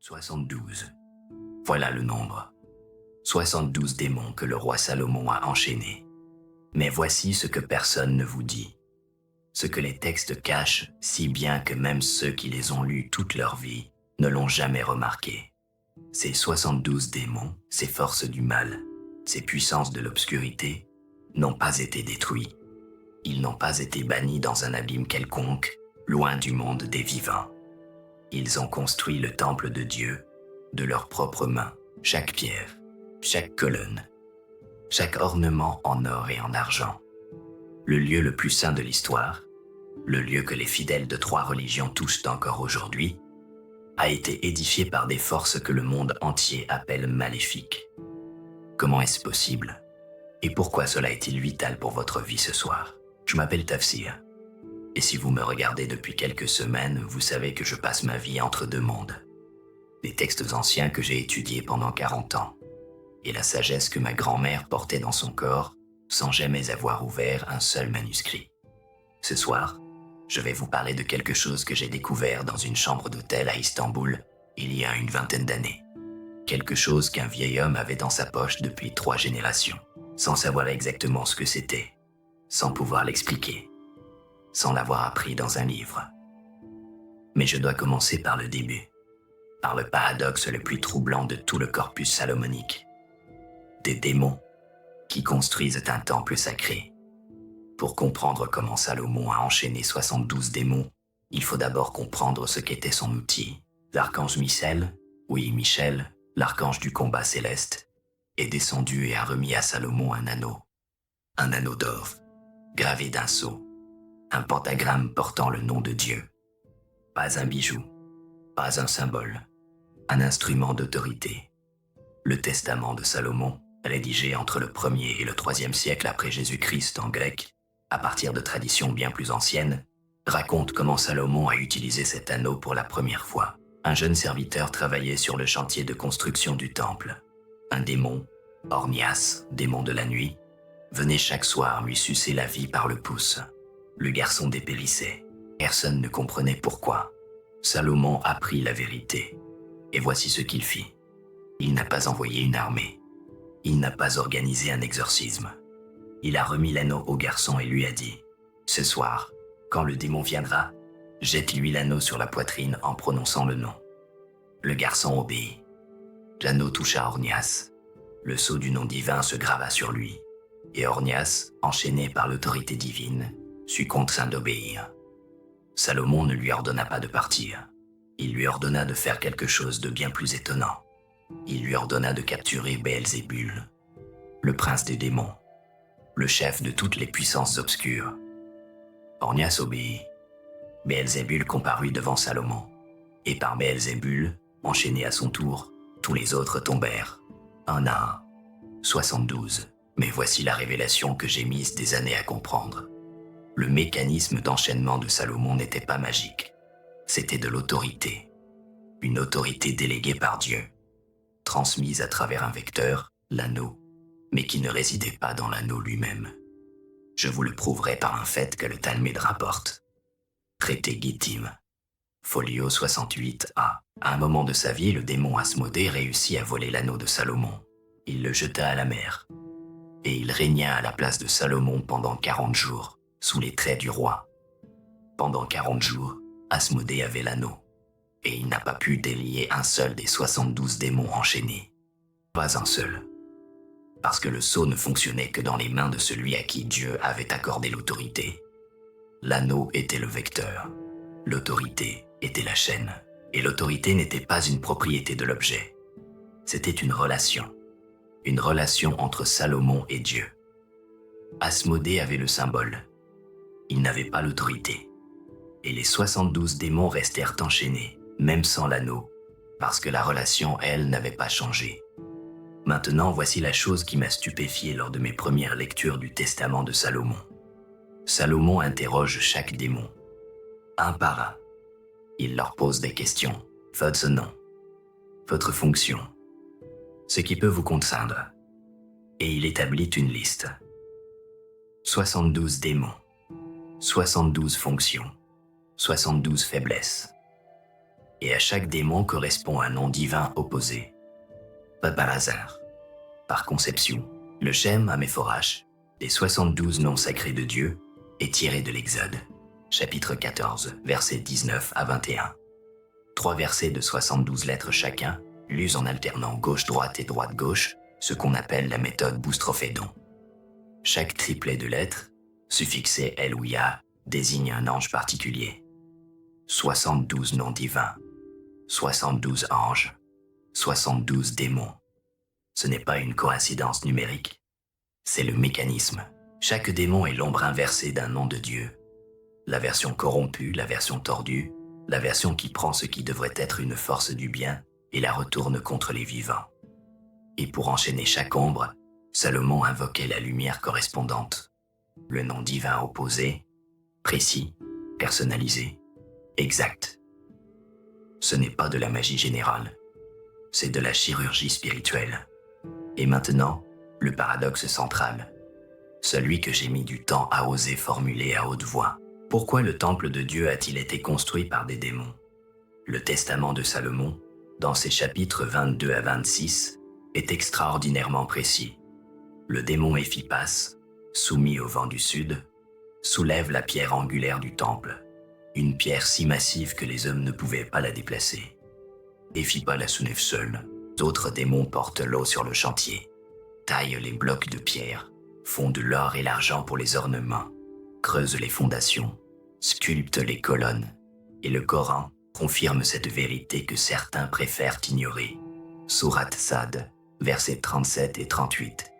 72. Voilà le nombre. 72 démons que le roi Salomon a enchaînés. Mais voici ce que personne ne vous dit. Ce que les textes cachent si bien que même ceux qui les ont lus toute leur vie ne l'ont jamais remarqué. Ces 72 démons, ces forces du mal, ces puissances de l'obscurité, n'ont pas été détruits. Ils n'ont pas été bannis dans un abîme quelconque, loin du monde des vivants. Ils ont construit le temple de Dieu de leurs propres mains, chaque pierre, chaque colonne, chaque ornement en or et en argent. Le lieu le plus saint de l'histoire, le lieu que les fidèles de 3 religions touchent encore aujourd'hui, a été édifié par des forces que le monde entier appelle maléfiques. Comment est-ce possible? Et pourquoi cela est-il vital pour votre vie ce soir? Je m'appelle Tafsir. Et si vous me regardez depuis quelques semaines, vous savez que je passe ma vie entre 2 mondes. Les textes anciens que j'ai étudiés pendant 40 ans, et la sagesse que ma grand-mère portait dans son corps, sans jamais avoir ouvert un seul manuscrit. Ce soir, je vais vous parler de quelque chose que j'ai découvert dans une chambre d'hôtel à Istanbul, il y a une 20aine d'années. Quelque chose qu'un vieil homme avait dans sa poche depuis 3 générations, sans savoir exactement ce que c'était, sans pouvoir l'expliquer, sans l'avoir appris dans un livre. Mais je dois commencer par le début, par le paradoxe le plus troublant de tout le corpus salomonique. Des démons qui construisent un temple sacré. Pour comprendre comment Salomon a enchaîné 72 démons, il faut d'abord comprendre ce qu'était son outil. L'archange Michel, l'archange du combat céleste, est descendu et a remis à Salomon un anneau d'or, gravé d'un sceau, un pentagramme portant le nom de Dieu. Pas un bijou, pas un symbole, un instrument d'autorité. Le testament de Salomon, rédigé entre le 1er et le 3e siècle après Jésus-Christ en grec, à partir de traditions bien plus anciennes, raconte comment Salomon a utilisé cet anneau pour la première fois. Un jeune serviteur travaillait sur le chantier de construction du temple. Un démon, Ornias, démon de la nuit, venait chaque soir lui sucer la vie par le pouce. Le garçon dépérissait. Personne ne comprenait pourquoi. Salomon apprit la vérité. Et voici ce qu'il fit. Il n'a pas envoyé une armée. Il n'a pas organisé un exorcisme. Il a remis l'anneau au garçon et lui a dit « Ce soir, quand le démon viendra, jette-lui l'anneau sur la poitrine en prononçant le nom. » Le garçon obéit. L'anneau toucha Ornias. Le sceau du nom divin se grava sur lui. Et Ornias, enchaîné par l'autorité divine, sut contraint d'obéir. Salomon ne lui ordonna pas de partir. Il lui ordonna de faire quelque chose de bien plus étonnant. Il lui ordonna de capturer Béelzébul, le prince des démons, le chef de toutes les puissances obscures. Ornias obéit. Béelzébul comparut devant Salomon. Et par Béelzébul, enchaîné à son tour, tous les autres tombèrent, un à un, 72. Mais voici la révélation que j'ai mise des années à comprendre. Le mécanisme d'enchaînement de Salomon n'était pas magique. C'était de l'autorité. Une autorité déléguée par Dieu, transmise à travers un vecteur, l'anneau, mais qui ne résidait pas dans l'anneau lui-même. Je vous le prouverai par un fait que le Talmud rapporte. Traité Gittim, folio 68a. À un moment de sa vie, le démon Asmodée réussit à voler l'anneau de Salomon. Il le jeta à la mer. Et il régna à la place de Salomon pendant 40 jours, sous les traits du roi. Pendant 40 jours, Asmodée avait l'anneau. Et il n'a pas pu délier un seul des 72 démons enchaînés. Pas un seul. Parce que le sceau ne fonctionnait que dans les mains de celui à qui Dieu avait accordé l'autorité. L'anneau était le vecteur. L'autorité était la chaîne. Et l'autorité n'était pas une propriété de l'objet. C'était une relation. Une relation entre Salomon et Dieu. Asmodée avait le symbole. Il n'avait pas l'autorité. Et les 72 démons restèrent enchaînés, même sans l'anneau, parce que la relation, elle, n'avait pas changé. Maintenant, voici la chose qui m'a stupéfié lors de mes premières lectures du testament de Salomon. Salomon interroge chaque démon, un par un. Il leur pose des questions. Votre nom, votre fonction, ce qui peut vous contraindre. Et il établit une liste. 72 démons, 72 fonctions, 72 faiblesses. et à chaque démon correspond un nom divin opposé. Pas par hasard. Par conception, le Shem Hamephorash, les 72 noms sacrés de Dieu, est tiré de l'Exode, chapitre 14, versets 19 à 21. 3 versets de 72 lettres chacun, lus en alternant gauche-droite et droite-gauche, ce qu'on appelle la méthode boustrophédon. Chaque triplet de lettres, suffixé L ou Ya, désigne un ange particulier. 72 noms divins, 72 anges, 72 démons. Ce n'est pas une coïncidence numérique, c'est le mécanisme. Chaque démon est l'ombre inversée d'un nom de Dieu. La version corrompue, la version tordue, la version qui prend ce qui devrait être une force du bien et la retourne contre les vivants. Et pour enchaîner chaque ombre, Salomon invoquait la lumière correspondante, le nom divin opposé, précis, personnalisé, exact. Ce n'est pas de la magie générale, c'est de la chirurgie spirituelle. Et maintenant, le paradoxe central, celui que j'ai mis du temps à oser formuler à haute voix. Pourquoi le temple de Dieu a-t-il été construit par des démons? Le testament de Salomon, dans ses chapitres 22 à 26, est extraordinairement précis. Le démon Éphipas, soumis au vent du sud, soulève la pierre angulaire du temple, une pierre si massive que les hommes ne pouvaient pas la déplacer. Éphipas la soulève seul, d'autres démons portent l'eau sur le chantier, taillent les blocs de pierre, font de l'or et l'argent pour les ornements, creusent les fondations, sculptent les colonnes, et le Coran confirme cette vérité que certains préfèrent ignorer. Sourate Sad, versets 37 et 38.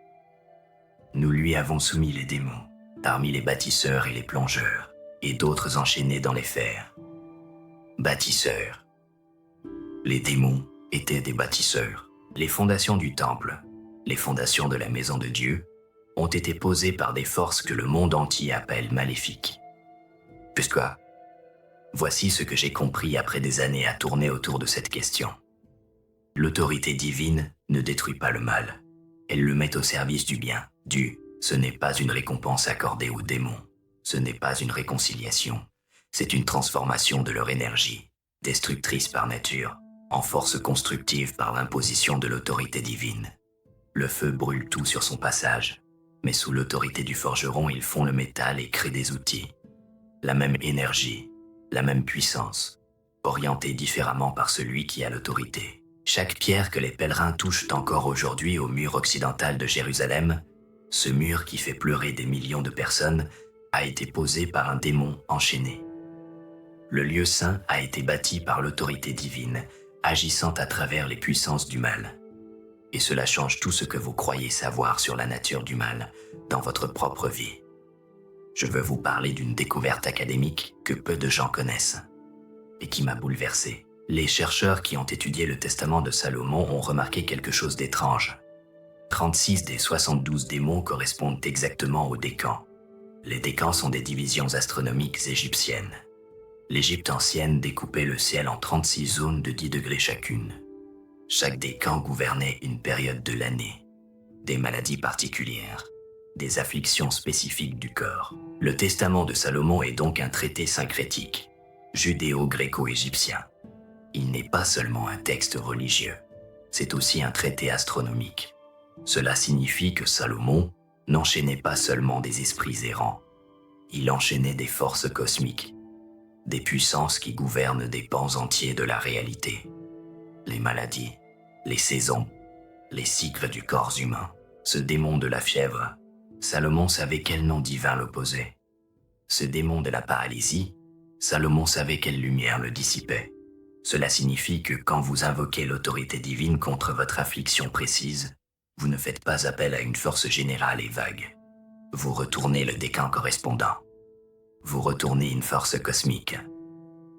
Nous lui avons soumis les démons, parmi les bâtisseurs et les plongeurs, et d'autres enchaînés dans les fers. Bâtisseurs. Les démons étaient des bâtisseurs. Les fondations du temple, les fondations de la maison de Dieu, ont été posées par des forces que le monde entier appelle maléfiques. Pourquoi? Voici ce que j'ai compris après des années à tourner autour de cette question. L'autorité divine ne détruit pas le mal. Elle le met au service du bien. Ce n'est pas une récompense accordée aux démons. Ce n'est pas une réconciliation. C'est une transformation de leur énergie, destructrice par nature, en force constructive par l'imposition de l'autorité divine. Le feu brûle tout sur son passage, mais sous l'autorité du forgeron, ils font le métal et créent des outils. La même énergie, la même puissance, orientée différemment par celui qui a l'autorité. Chaque pierre que les pèlerins touchent encore aujourd'hui au mur occidental de Jérusalem, ce mur qui fait pleurer des millions de personnes, a été posé par un démon enchaîné. Le lieu saint a été bâti par l'autorité divine, agissant à travers les puissances du mal. Et cela change tout ce que vous croyez savoir sur la nature du mal dans votre propre vie. Je veux vous parler d'une découverte académique que peu de gens connaissent et qui m'a bouleversé. Les chercheurs qui ont étudié le testament de Salomon ont remarqué quelque chose d'étrange. 36 des 72 démons correspondent exactement aux décans. Les décans sont des divisions astronomiques égyptiennes. L'Égypte ancienne découpait le ciel en 36 zones de 10 degrés chacune. Chaque décan gouvernait une période de l'année, des maladies particulières, des afflictions spécifiques du corps. Le testament de Salomon est donc un traité syncrétique, judéo-gréco-égyptien. Il n'est pas seulement un texte religieux, c'est aussi un traité astronomique. Cela signifie que Salomon n'enchaînait pas seulement des esprits errants, il enchaînait des forces cosmiques, des puissances qui gouvernent des pans entiers de la réalité. Les maladies, les saisons, les cycles du corps humain, ce démon de la fièvre, Salomon savait quel nom divin l'opposait. Ce démon de la paralysie, Salomon savait quelle lumière le dissipait. Cela signifie que quand vous invoquez l'autorité divine contre votre affliction précise, vous ne faites pas appel à une force générale et vague. Vous retournez le décan correspondant. Vous retournez une force cosmique.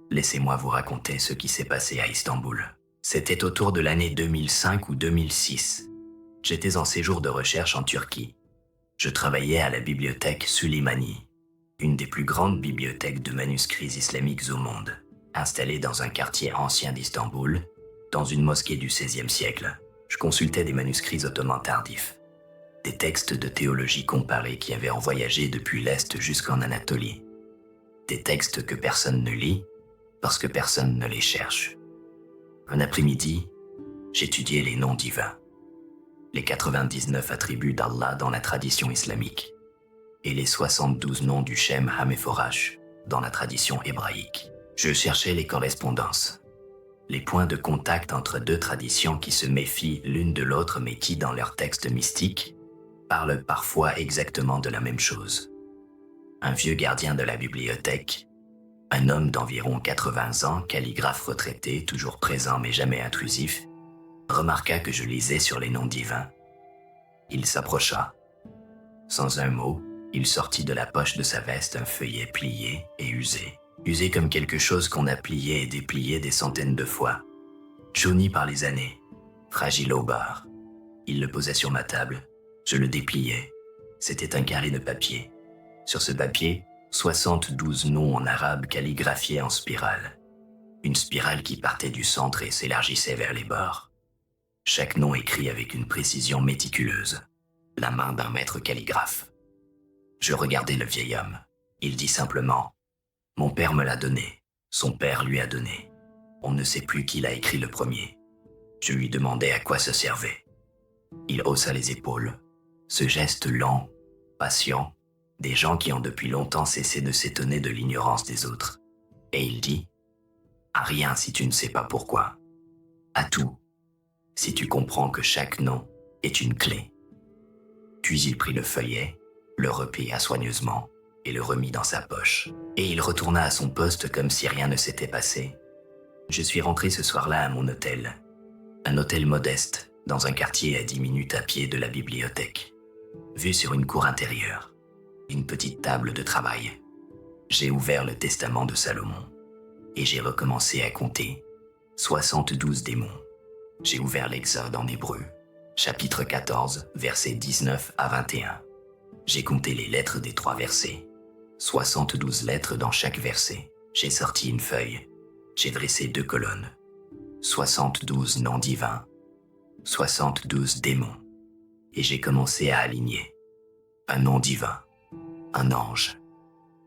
Laissez-moi vous raconter ce qui s'est passé à Istanbul. C'était autour de l'année 2005 ou 2006. J'étais en séjour de recherche en Turquie. Je travaillais à la bibliothèque Süleymaniye, une des plus grandes bibliothèques de manuscrits islamiques au monde, installée dans un quartier ancien d'Istanbul, dans une mosquée du XVIe siècle. Je consultais des manuscrits ottomans tardifs, des textes de théologie comparée qui avaient voyagé depuis l'Est jusqu'en Anatolie, des textes que personne ne lit parce que personne ne les cherche. Un après-midi, j'étudiais les noms divins, les 99 attributs d'Allah dans la tradition islamique et les 72 noms du Shem HaMeforash dans la tradition hébraïque. Je cherchais les correspondances, les points de contact entre deux traditions qui se méfient l'une de l'autre mais qui, dans leurs textes mystiques, parlent parfois exactement de la même chose. Un vieux gardien de la bibliothèque, un homme d'environ 80 ans, calligraphe retraité, toujours présent mais jamais intrusif, remarqua que je lisais sur les noms divins. Il s'approcha. Sans un mot, il sortit de la poche de sa veste un feuillet plié et usé comme quelque chose qu'on a plié et déplié des centaines de fois, jauni par les années, fragile au bord. Il le posait sur ma table, je le dépliais. C'était un carré de papier. Sur ce papier, 72 noms en arabe calligraphiés en spirale. Une spirale qui partait du centre et s'élargissait vers les bords. Chaque nom écrit avec une précision méticuleuse, la main d'un maître calligraphe. Je regardais le vieil homme. Il dit simplement « Mon père me l'a donné, son père lui a donné. On ne sait plus qui l'a écrit le premier. » Je lui demandai à quoi ça servait. Il haussa les épaules. Ce geste lent, patient, des gens qui ont depuis longtemps cessé de s'étonner de l'ignorance des autres. Et il dit « À rien si tu ne sais pas pourquoi. À tout, si tu comprends que chaque nom est une clé. » Puis il prit le feuillet, le replia soigneusement et le remit dans sa poche. Et il retourna à son poste comme si rien ne s'était passé. Je suis rentré ce soir-là à mon hôtel. Un hôtel modeste, dans un quartier à 10 minutes à pied de la bibliothèque. Vue sur une cour intérieure. Une petite table de travail. J'ai ouvert le testament de Salomon. Et j'ai recommencé à compter. 72 démons. J'ai ouvert l'Exode en hébreu. Chapitre 14, versets 19 à 21. J'ai compté les lettres des 3 versets. 72 lettres dans chaque verset. J'ai sorti une feuille. J'ai dressé 2 colonnes. 72 noms divins. 72 démons. Et j'ai commencé à aligner. Un nom divin. Un ange.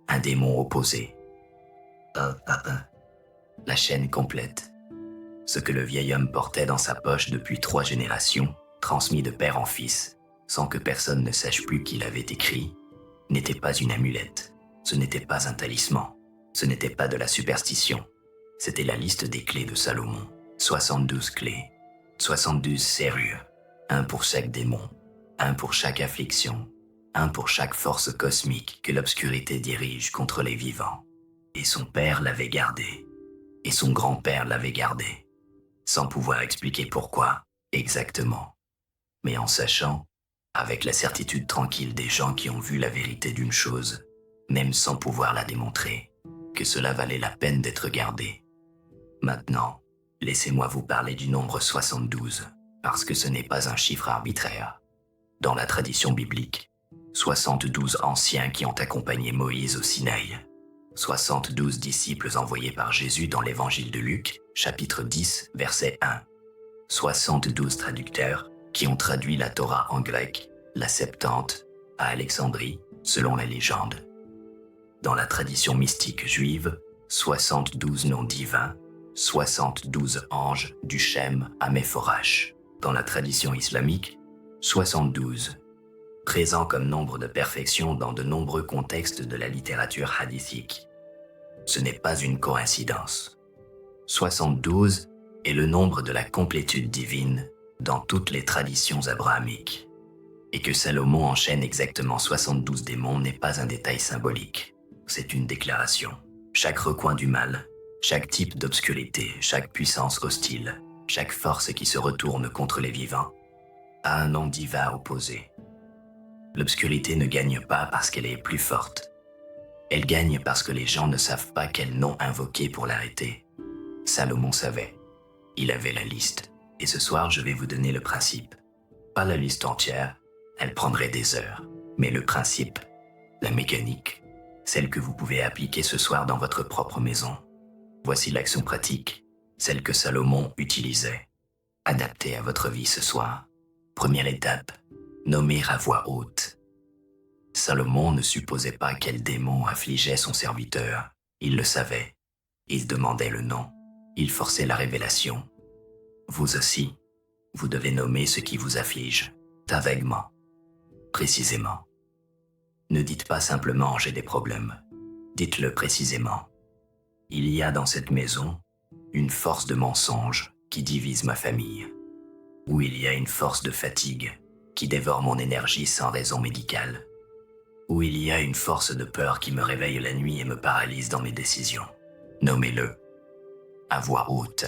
Un démon opposé. La chaîne complète. Ce que le vieil homme portait dans sa poche depuis 3 générations, transmis de père en fils, sans que personne ne sache plus qui l'avait écrit, n'était pas une amulette, ce n'était pas un talisman, ce n'était pas de la superstition, c'était la liste des clés de Salomon. 72 clés, 72 serrures, un pour chaque démon, un pour chaque affliction, un pour chaque force cosmique que l'obscurité dirige contre les vivants. Et son père l'avait gardé, et son grand-père l'avait gardé, sans pouvoir expliquer pourquoi, exactement, mais en sachant, avec la certitude tranquille des gens qui ont vu la vérité d'une chose, même sans pouvoir la démontrer, que cela valait la peine d'être gardé. Maintenant, laissez-moi vous parler du nombre 72, parce que ce n'est pas un chiffre arbitraire. Dans la tradition biblique, 72 anciens qui ont accompagné Moïse au Sinaï, 72 disciples envoyés par Jésus dans l'évangile de Luc, chapitre 10, verset 1, 72 traducteurs qui ont traduit la Torah en grec, la Septante, à Alexandrie, selon la légende. Dans la tradition mystique juive, 72 noms divins, 72 anges du Shem HaMeforash. Dans la tradition islamique, 72, présent comme nombre de perfection dans de nombreux contextes de la littérature hadithique. Ce n'est pas une coïncidence. 72 est le nombre de la complétude divine dans toutes les traditions abrahamiques. Et que Salomon enchaîne exactement 72 démons n'est pas un détail symbolique. C'est une déclaration. Chaque recoin du mal, chaque type d'obscurité, chaque puissance hostile, chaque force qui se retourne contre les vivants, a un nom divin opposé. L'obscurité ne gagne pas parce qu'elle est plus forte. Elle gagne parce que les gens ne savent pas quel nom invoquer pour l'arrêter. Salomon savait. Il avait la liste. Et ce soir, je vais vous donner le principe. Pas la liste entière, elle prendrait des heures. Mais le principe, la mécanique, celle que vous pouvez appliquer ce soir dans votre propre maison. Voici l'action pratique, celle que Salomon utilisait. Adaptée à votre vie ce soir. Première étape, nommer à voix haute. Salomon ne supposait pas quel démon affligeait son serviteur. Il le savait. Il demandait le nom. Il forçait la révélation. Vous aussi, vous devez nommer ce qui vous afflige, aveuglement, précisément. Ne dites pas simplement « j'ai des problèmes », dites-le précisément. Il y a dans cette maison une force de mensonge qui divise ma famille, ou il y a une force de fatigue qui dévore mon énergie sans raison médicale, ou il y a une force de peur qui me réveille la nuit et me paralyse dans mes décisions. Nommez-le, à voix haute,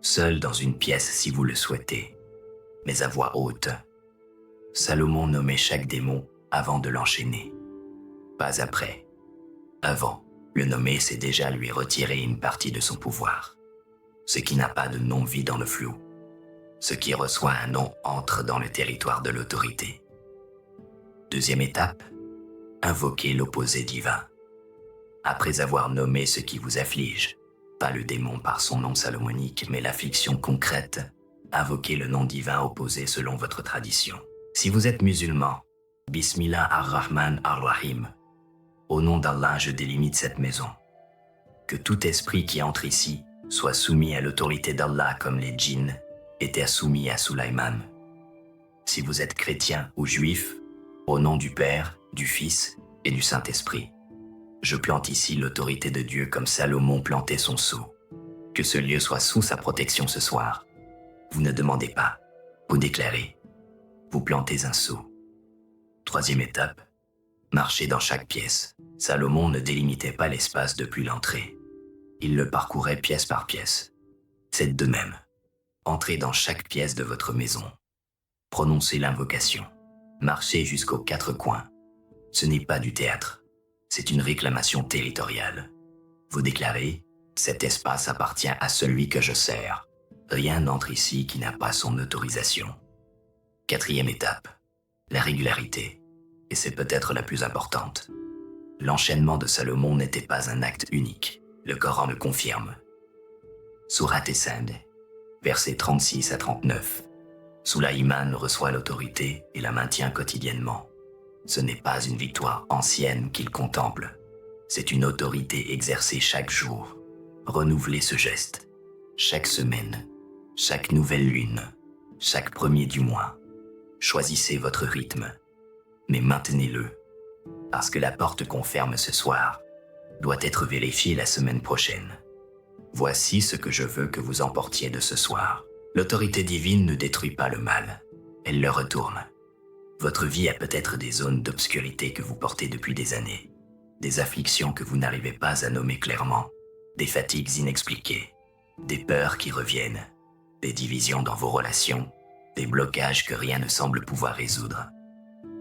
seul dans une pièce si vous le souhaitez, mais à voix haute. Salomon nommait chaque démon avant de l'enchaîner, pas après. Avant, le nommer, c'est déjà lui retirer une partie de son pouvoir. Ce qui n'a pas de nom vit dans le flou. Ce qui reçoit un nom entre dans le territoire de l'autorité. Deuxième étape, invoquer l'opposé divin. Après avoir nommé ce qui vous afflige, pas le démon par son nom salomonique, mais l'affliction concrète, invoquez le nom divin opposé selon votre tradition. Si vous êtes musulman, Bismillah ar-Rahman ar-Rahim. Au nom d'Allah, je délimite cette maison. Que tout esprit qui entre ici soit soumis à l'autorité d'Allah comme les djinns étaient soumis à Sulaiman. Si vous êtes chrétien ou juif, au nom du Père, du Fils et du Saint-Esprit, je plante ici l'autorité de Dieu comme Salomon plantait son sceau. Que ce lieu soit sous sa protection ce soir. Vous ne demandez pas, vous déclarez. Vous plantez un sceau. Troisième étape, marchez dans chaque pièce. Salomon ne délimitait pas l'espace depuis l'entrée. Il le parcourait pièce par pièce. C'est de même. Entrez dans chaque pièce de votre maison. Prononcez l'invocation. Marchez jusqu'aux 4 coins. Ce n'est pas du théâtre. C'est une réclamation territoriale. Vous déclarez, cet espace appartient à celui que je sers. Rien n'entre ici qui n'a pas son autorisation. Quatrième étape, la régularité. Et c'est peut-être la plus importante. L'enchaînement de Salomon n'était pas un acte unique. Le Coran le confirme. Sourate Sand, versets 36 à 39. Sulaiman reçoit l'autorité et la maintient quotidiennement. Ce n'est pas une victoire ancienne qu'il contemple. C'est une autorité exercée chaque jour. Renouvelez ce geste. Chaque semaine, chaque nouvelle lune, chaque premier du mois. Choisissez votre rythme, mais maintenez-le. Parce que la porte qu'on ferme ce soir doit être vérifiée la semaine prochaine. Voici ce que je veux que vous emportiez de ce soir. L'autorité divine ne détruit pas le mal, elle le retourne. Votre vie a peut-être des zones d'obscurité que vous portez depuis des années, des afflictions que vous n'arrivez pas à nommer clairement, des fatigues inexpliquées, des peurs qui reviennent, des divisions dans vos relations, des blocages que rien ne semble pouvoir résoudre.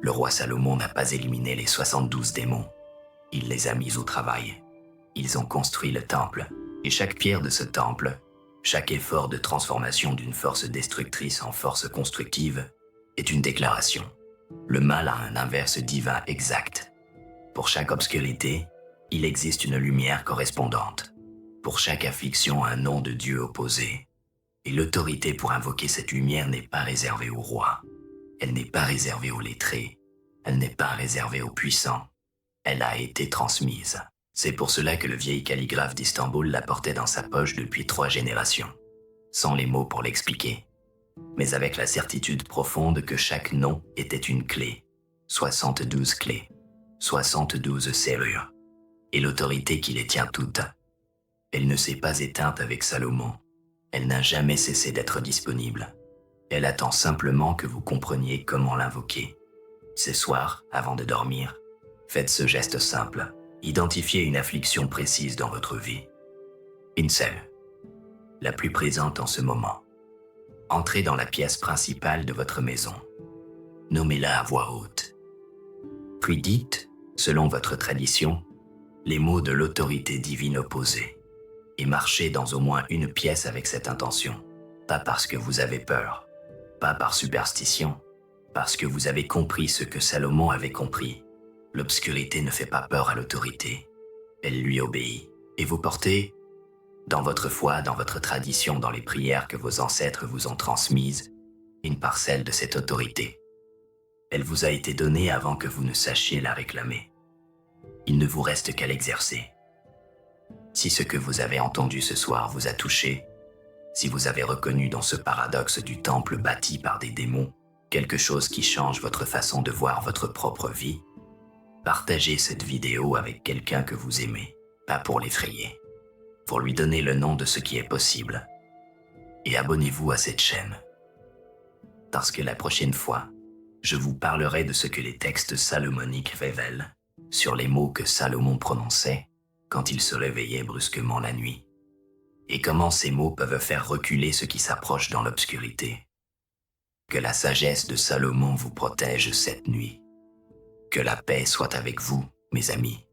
Le roi Salomon n'a pas éliminé les 72 démons. Il les a mis au travail. Ils ont construit le temple, et chaque pierre de ce temple, chaque effort de transformation d'une force destructrice en force constructive, est une déclaration. Le mal a un inverse divin exact. Pour chaque obscurité, il existe une lumière correspondante. Pour chaque affliction, un nom de Dieu opposé. Et l'autorité pour invoquer cette lumière n'est pas réservée au roi. Elle n'est pas réservée aux lettrés. Elle n'est pas réservée aux puissants. Elle a été transmise. C'est pour cela que le vieil calligraphe d'Istanbul la portait dans sa poche depuis 3 générations. Sans les mots pour l'expliquer, mais avec la certitude profonde que chaque nom était une clé. 72 clés, 72 serrures. Et l'autorité qui les tient toutes. Elle ne s'est pas éteinte avec Salomon. Elle n'a jamais cessé d'être disponible. Elle attend simplement que vous compreniez comment l'invoquer. Ce soir, avant de dormir, faites ce geste simple. Identifiez une affliction précise dans votre vie. Une seule, la plus présente en ce moment. Entrez dans la pièce principale de votre maison. Nommez-la à voix haute. Puis dites, selon votre tradition, les mots de l'autorité divine opposée. Et marchez dans au moins une pièce avec cette intention. Pas parce que vous avez peur, pas par superstition, parce que vous avez compris ce que Salomon avait compris. L'obscurité ne fait pas peur à l'autorité. Elle lui obéit. Et vous portez, dans votre foi, dans votre tradition, dans les prières que vos ancêtres vous ont transmises, une parcelle de cette autorité. Elle vous a été donnée avant que vous ne sachiez la réclamer. Il ne vous reste qu'à l'exercer. Si ce que vous avez entendu ce soir vous a touché, Si vous avez reconnu dans ce paradoxe du temple bâti par des démons quelque chose qui change votre façon de voir votre propre vie, partagez cette vidéo avec quelqu'un que vous aimez, pas pour l'effrayer, pour lui donner le nom de ce qui est possible. Et abonnez-vous à cette chaîne. Parce que la prochaine fois, je vous parlerai de ce que les textes salomoniques révèlent sur les mots que Salomon prononçait quand il se réveillait brusquement la nuit, et comment ces mots peuvent faire reculer ce qui s'approche dans l'obscurité. Que la sagesse de Salomon vous protège cette nuit. Que la paix soit avec vous, mes amis.